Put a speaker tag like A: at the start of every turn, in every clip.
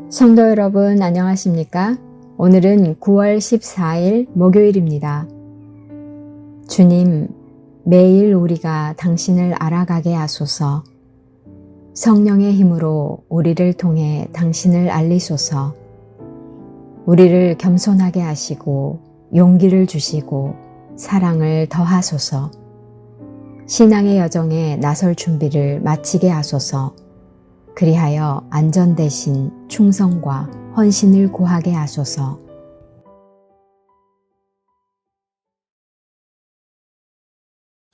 A: 성도 여러분 안녕하십니까? 오늘은 9월 14일 목요일입니다. 주님, 매일 우리가 당신을 알아가게 하소서. 성령의 힘으로 우리를 통해 당신을 알리소서. 우리를 겸손하게 하시고 용기를 주시고 사랑을 더하소서. 신앙의 여정에 나설 준비를 마치게 하소서. 그리하여 안전 대신 충성과 헌신을 구하게 하소서.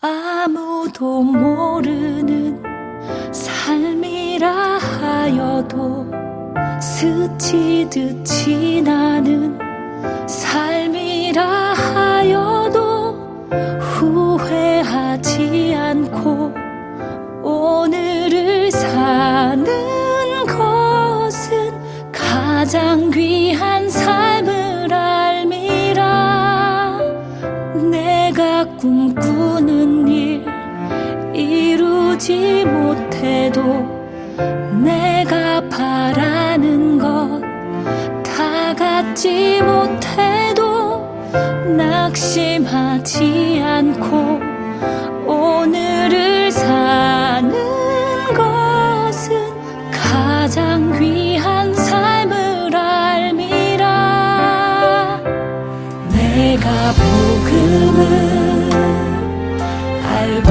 B: 아무도 모르는 삶이라 하여도 스치듯 지나는 삶이라 하여도 후회하지 않고 오늘을 사는 것은 가장 귀한 삶을 알미라. 내가 꿈꾸는 일 이루지 못해도 내가 바라는 것 다 갖지 못해도 낙심하지 않고 오늘을 사는 것은 가장 귀한 삶을 알미라. 내가 복음을 알고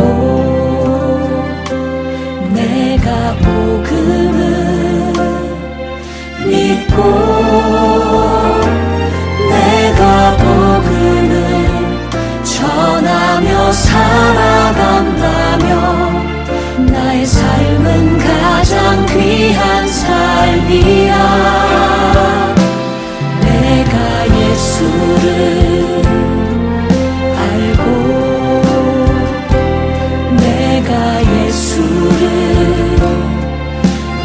B: 내가 복음을 믿고 내가 복음을 전하며 살아간다면 나의 삶은 가장 귀한 삶이야. 내가 예수를 알고 내가 예수를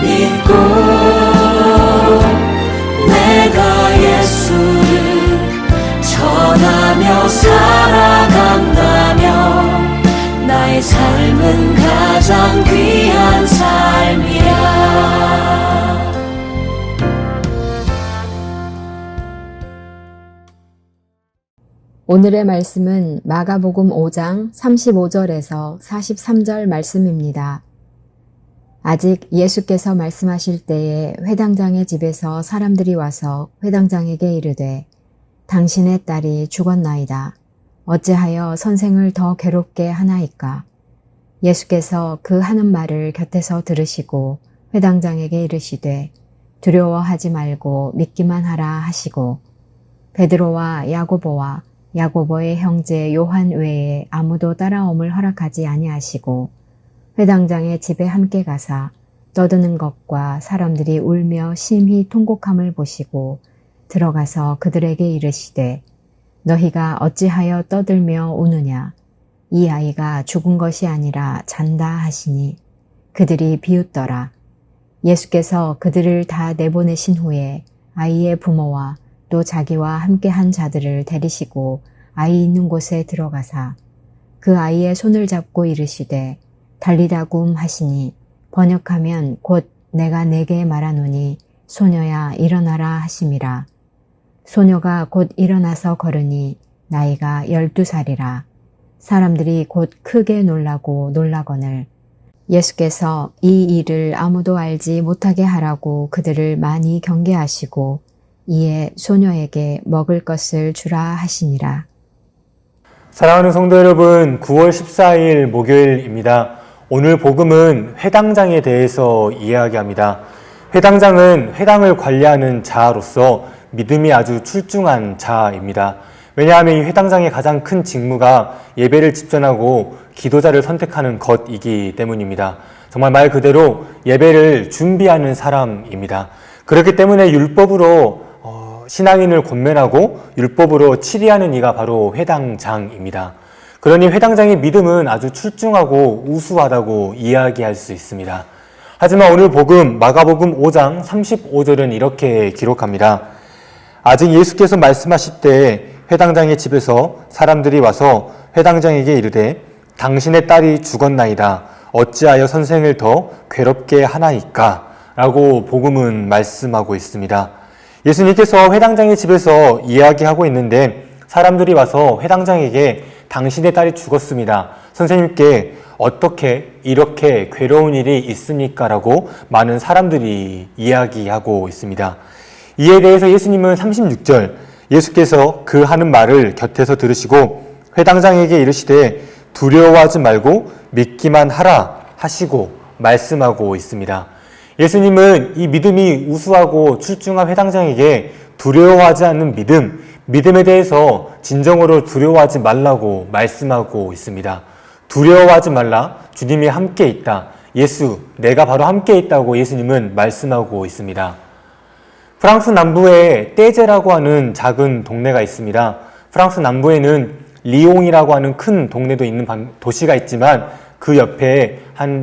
B: 믿고 내가 예수를 전하며 살아간다면 나의 삶은 가장 귀한 삶이야.
A: 오늘의 말씀은 마가복음 5장 35절에서 43절 말씀입니다. 아직 예수께서 말씀하실 때에 회당장의 집에서 사람들이 와서 회당장에게 이르되 당신의 딸이 죽었나이다. 어찌하여 선생을 더 괴롭게 하나이까? 예수께서 그 하는 말을 곁에서 들으시고 회당장에게 이르시되 두려워하지 말고 믿기만 하라 하시고 베드로와 야고보와 야고보의 형제 요한 외에 아무도 따라옴을 허락하지 아니하시고 회당장의 집에 함께 가사 떠드는 것과 사람들이 울며 심히 통곡함을 보시고 들어가서 그들에게 이르시되 너희가 어찌하여 떠들며 우느냐? 이 아이가 죽은 것이 아니라 잔다 하시니 그들이 비웃더라. 예수께서 그들을 다 내보내신 후에 아이의 부모와 또 자기와 함께한 자들을 데리시고 아이 있는 곳에 들어가사 그 아이의 손을 잡고 이르시되 달리다굼 하시니 번역하면 곧 내가 네게 말하노니 소녀야 일어나라 하심이라. 소녀가 곧 일어나서 걸으니 나이가 12살이라. 사람들이 곧 크게 놀라고 놀라거늘 예수께서 이 일을 아무도 알지 못하게 하라고 그들을 많이 경계하시고 이에 소녀에게 먹을 것을 주라 하시니라.
C: 사랑하는 성도 여러분, 9월 14일 목요일입니다. 오늘 복음은 회당장에 대해서 이야기합니다. 회당장은 회당을 관리하는 자로서 믿음이 아주 출중한 자입니다. 왜냐하면 이 회당장의 가장 큰 직무가 예배를 집전하고 기도자를 선택하는 것이기 때문입니다. 정말 말 그대로 예배를 준비하는 사람입니다. 그렇기 때문에 율법으로 신앙인을 권면하고 율법으로 치리하는 이가 바로 회당장입니다. 그러니 회당장의 믿음은 아주 출중하고 우수하다고 이야기할 수 있습니다. 하지만 오늘 복음 마가복음 5장 35절은 이렇게 기록합니다. 아직 예수께서 말씀하실 때 회당장의 집에서 사람들이 와서 회당장에게 이르되 당신의 딸이 죽었나이다. 어찌하여 선생을 더 괴롭게 하나이까? 라고 복음은 말씀하고 있습니다. 예수님께서 회당장의 집에서 이야기하고 있는데 사람들이 와서 회당장에게 당신의 딸이 죽었습니다. 선생님께 어떻게 이렇게 괴로운 일이 있습니까? 라고 많은 사람들이 이야기하고 있습니다. 이에 대해서 예수님은 36절 예수께서 그 하는 말을 곁에서 들으시고 회당장에게 이르시되 두려워하지 말고 믿기만 하라 하시고 말씀하고 있습니다. 예수님은 이 믿음이 우수하고 출중한 회당장에게 두려워하지 않는 믿음에 대해서 진정으로 두려워하지 말라고 말씀하고 있습니다. 두려워하지 말라. 주님이 함께 있다. 예수, 내가 바로 함께 있다고 예수님은 말씀하고 있습니다. 프랑스 남부에 떼제라고 하는 작은 동네가 있습니다. 프랑스 남부에는 리옹이라고 하는 큰 동네도 있는 도시가 있지만 그 옆에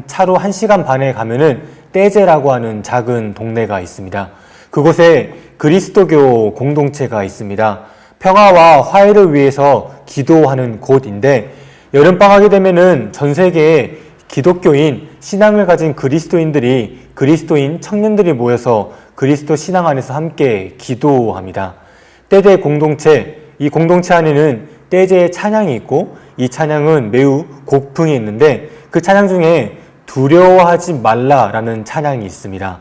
C: 차로 1시간 반에 가면은 떼제라고 하는 작은 동네가 있습니다. 그곳에 그리스도교 공동체가 있습니다. 평화와 화해를 위해서 기도하는 곳인데 여름방학이 되면은 전 세계에 기독교인 신앙을 가진 그리스도인 청년들이 모여서 그리스도 신앙 안에서 함께 기도합니다. 떼제 공동체, 이 공동체 안에는 떼제의 찬양이 있고 이 찬양은 매우 곡풍이 있는데 그 찬양 중에 두려워하지 말라라는 찬양이 있습니다.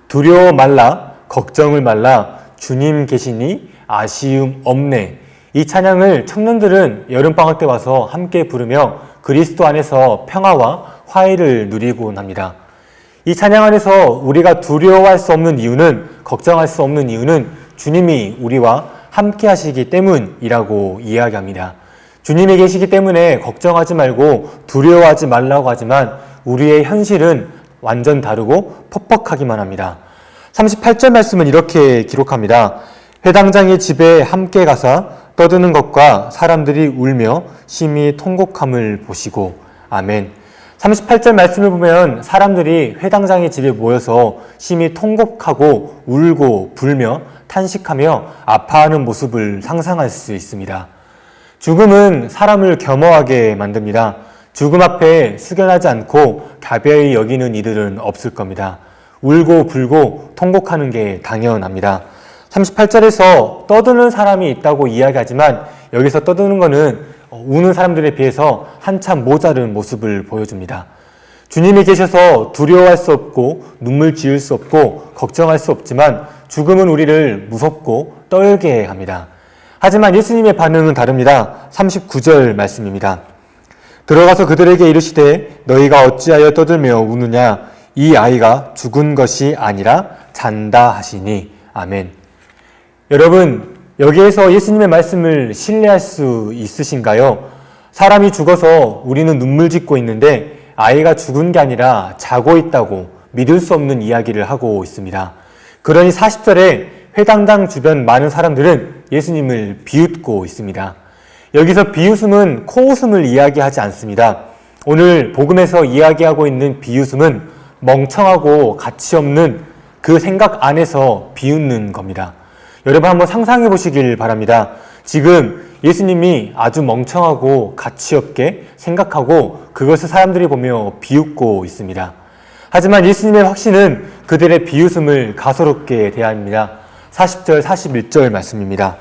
C: 두려워 말라, 걱정을 말라, 주님 계시니 아쉬움 없네. 이 찬양을 청년들은 여름방학 때 와서 함께 부르며 그리스도 안에서 평화와 화해를 누리곤 합니다. 이 찬양 안에서 우리가 두려워할 수 없는 이유는, 걱정할 수 없는 이유는 주님이 우리와 함께 하시기 때문이라고 이야기합니다. 주님이 계시기 때문에 걱정하지 말고 두려워하지 말라고 하지만 우리의 현실은 완전 다르고 퍽퍽하기만 합니다. 38절 말씀은 이렇게 기록합니다. 회당장의 집에 함께 가사 떠드는 것과 사람들이 울며 심히 통곡함을 보시고. 아멘. 38절 말씀을 보면 사람들이 회당장의 집에 모여서 심히 통곡하고 울고 불며 탄식하며 아파하는 모습을 상상할 수 있습니다. 죽음은 사람을 겸허하게 만듭니다. 죽음 앞에 숙연하지 않고 가벼이 여기는 이들은 없을 겁니다. 울고 불고 통곡하는 게 당연합니다. 38절에서 떠드는 사람이 있다고 이야기하지만 여기서 떠드는 것은 우는 사람들에 비해서 한참 모자른 모습을 보여줍니다. 주님이 계셔서 두려워할 수 없고 눈물 지을 수 없고 걱정할 수 없지만 죽음은 우리를 무섭고 떨게 합니다. 하지만 예수님의 반응은 다릅니다. 39절 말씀입니다. 들어가서 그들에게 이르시되 너희가 어찌하여 떠들며 우느냐 이 아이가 죽은 것이 아니라 잔다 하시니. 아멘. 여러분, 여기에서 예수님의 말씀을 신뢰할 수 있으신가요? 사람이 죽어서 우리는 눈물 짓고 있는데 아이가 죽은 게 아니라 자고 있다고 믿을 수 없는 이야기를 하고 있습니다. 그러니 40절에 회당장 주변 많은 사람들은 예수님을 비웃고 있습니다. 여기서 비웃음은 코웃음을 이야기하지 않습니다. 오늘 복음에서 이야기하고 있는 비웃음은 멍청하고 가치 없는 그 생각 안에서 비웃는 겁니다. 여러분 한번 상상해 보시길 바랍니다. 지금 예수님이 아주 멍청하고 가치 없게 생각하고 그것을 사람들이 보며 비웃고 있습니다. 하지만 예수님의 확신은 그들의 비웃음을 가소롭게 대합니다. 40절, 41절 말씀입니다.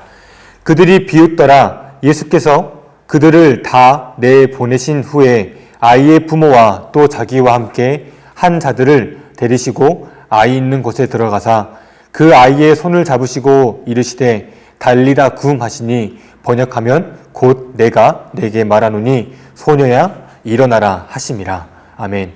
C: 그들이 비웃더라. 예수께서 그들을 다 내보내신 후에 아이의 부모와 또 자기와 함께 한 자들을 데리시고 아이 있는 곳에 들어가사 그 아이의 손을 잡으시고 이르시되 달리다 굼 하시니 번역하면 곧 내가 내게 말하노니 소녀야 일어나라 하심이라. 아멘.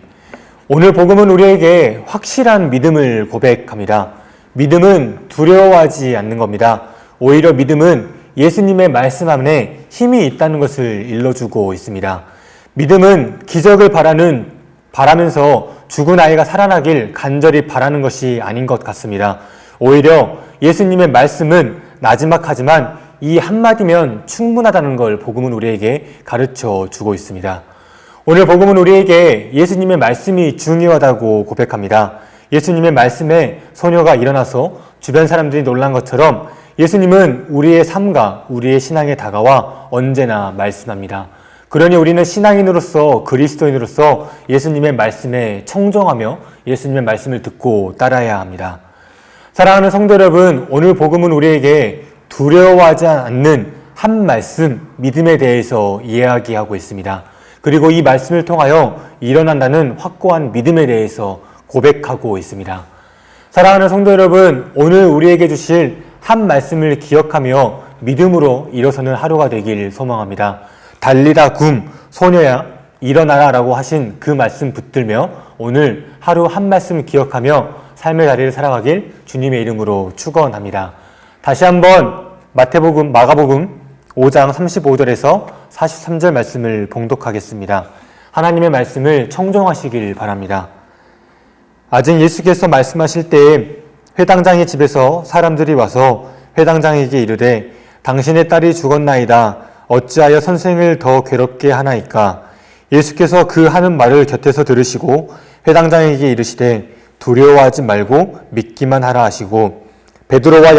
C: 오늘 복음은 우리에게 확실한 믿음을 고백합니다. 믿음은 두려워하지 않는 겁니다. 오히려 믿음은 예수님의 말씀 안에 힘이 있다는 것을 일러주고 있습니다. 믿음은 기적을 바라면서 죽은 아이가 살아나길 간절히 바라는 것이 아닌 것 같습니다. 오히려 예수님의 말씀은 나지막하지만 이 한마디면 충분하다는 걸 복음은 우리에게 가르쳐 주고 있습니다. 오늘 복음은 우리에게 예수님의 말씀이 중요하다고 고백합니다. 예수님의 말씀에 소녀가 일어나서 주변 사람들이 놀란 것처럼 예수님은 우리의 삶과 우리의 신앙에 다가와 언제나 말씀합니다. 그러니 우리는 신앙인으로서 그리스도인으로서 예수님의 말씀에 청종하며 예수님의 말씀을 듣고 따라야 합니다. 사랑하는 성도 여러분, 오늘 복음은 우리에게 두려워하지 않는 한 말씀, 믿음에 대해서 이야기하고 있습니다. 그리고 이 말씀을 통하여 일어난다는 확고한 믿음에 대해서 고백하고 있습니다. 사랑하는 성도 여러분, 오늘 우리에게 주실 한 말씀을 기억하며 믿음으로 일어서는 하루가 되길 소망합니다. 달리다 굼, 소녀야 일어나라 라고 하신 그 말씀 붙들며 오늘 하루 한 말씀 기억하며 삶의 자리를 살아가길 주님의 이름으로 축원합니다. 다시 한번 마가복음 5장 35절에서 43절 말씀을 봉독하겠습니다. 하나님의 말씀을 청종하시길 바랍니다. 아직 예수께서 말씀하실 때에 회당장의 집에서 사람들이 와서 회당장에게 이르되 당신의 딸이 죽었나이다. 어찌하여 선생을 더 괴롭게 하나이까? 예수께서 그 하는 말을 곁에서 들으시고 회당장에게 이르시되 두려워하지 말고 믿기만 하라 하시고 베드로와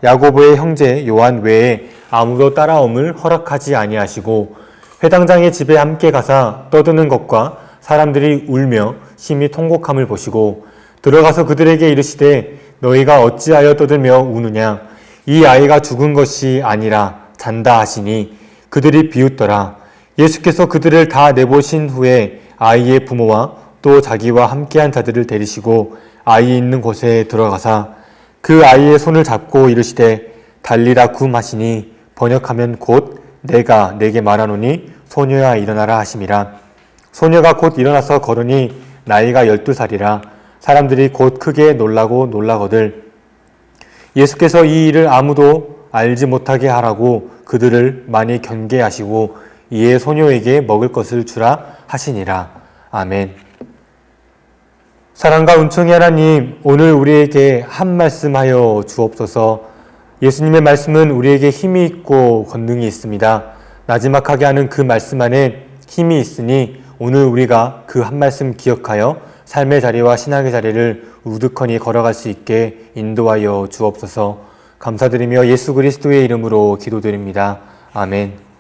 C: 야고보의 형제 요한 외에 아무도 따라옴을 허락하지 아니하시고 회당장의 집에 함께 가사 떠드는 것과 사람들이 울며 심히 통곡함을 보시고 들어가서 그들에게 이르시되 너희가 어찌하여 떠들며 우느냐? 이 아이가 죽은 것이 아니라 잔다 하시니 그들이 비웃더라. 예수께서 그들을 다 내보신 후에 아이의 부모와 또 자기와 함께한 자들을 데리시고 아이 있는 곳에 들어가사 그 아이의 손을 잡고 이르시되 달리다 굼 하시니 번역하면 곧 내가 네게 말하노니 소녀야 일어나라 하심이라. 소녀가 곧 일어나서 걸으니 나이가 12살이라. 사람들이 곧 크게 놀라거들 예수께서 이 일을 아무도 알지 못하게 하라고 그들을 많이 경계하시고 이에 소녀에게 먹을 것을 주라 하시니라. 아멘. 사랑과 은총의 하나님, 오늘 우리에게 한 말씀하여 주옵소서. 예수님의 말씀은 우리에게 힘이 있고 권능이 있습니다. 나지막하게 하는 그 말씀 안에 힘이 있으니 오늘 우리가 그 한 말씀 기억하여 삶의 자리와 신앙의 자리를 우두커니 걸어갈 수 있게 인도하여 주옵소서. 감사드리며 예수 그리스도의 이름으로 기도드립니다. 아멘.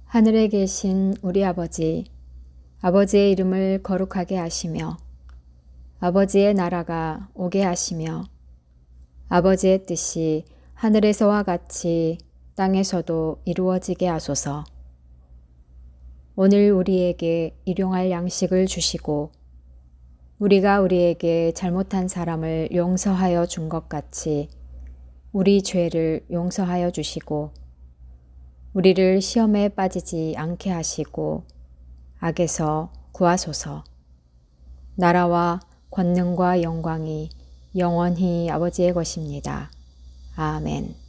A: 하늘에 계신 우리 아버지, 아버지의 이름을 거룩하게 하시며 아버지의 나라가 오게 하시며 아버지의 뜻이 하늘에서와 같이 땅에서도 이루어지게 하소서. 오늘 우리에게 일용할 양식을 주시고 우리가 우리에게 잘못한 사람을 용서하여 준 것 같이 우리 죄를 용서하여 주시고 우리를 시험에 빠지지 않게 하시고 악에서 구하소서. 나라와 권능과 영광이 영원히 아버지의 것입니다. 아멘.